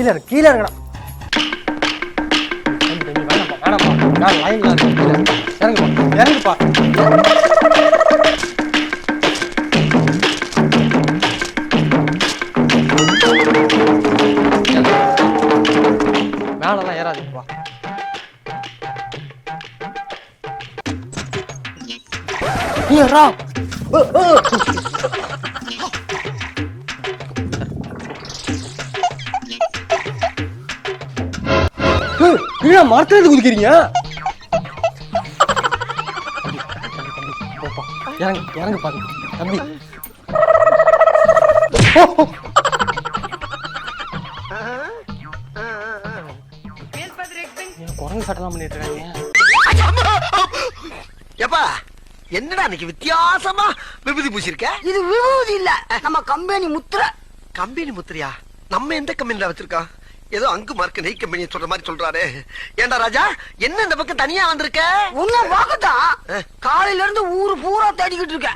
கீழே இருக்கடா. வேணாம்ப்பா நான் லைன்ல இறங்குப்பா. மேலெல்லாம் ஏறாதுப்பா. ஏறா மரத்துல குதிக்கிறீங்க. இறங்கு பாருங்க தம்பி. குரங்கு சட்டெல்லாம் பண்ணிட்டு இருக்காங்க. எப்பா என்னடா இன்னைக்கு வித்தியாசமா விபூதி பூசிருக்க? இது விபூதி இல்ல, நம்ம கம்பெனி முத்திரை. கம்பெனி முத்திரையா? நம்ம எந்த கம்பெனில வச்சிருக்கோம்? ஏதோ அங்கு மார்க்க நெய் கம்பெனி சொல்ற மாதிரி சொல்றாரு. ஏண்டா ராஜா, என்ன இந்த பக்கம் தனியா வந்திருக்க? உன்னை பார்க்கத்தான் காலையில இருந்து ஊரு பூரா தேடிக்கிட்டு இருக்க.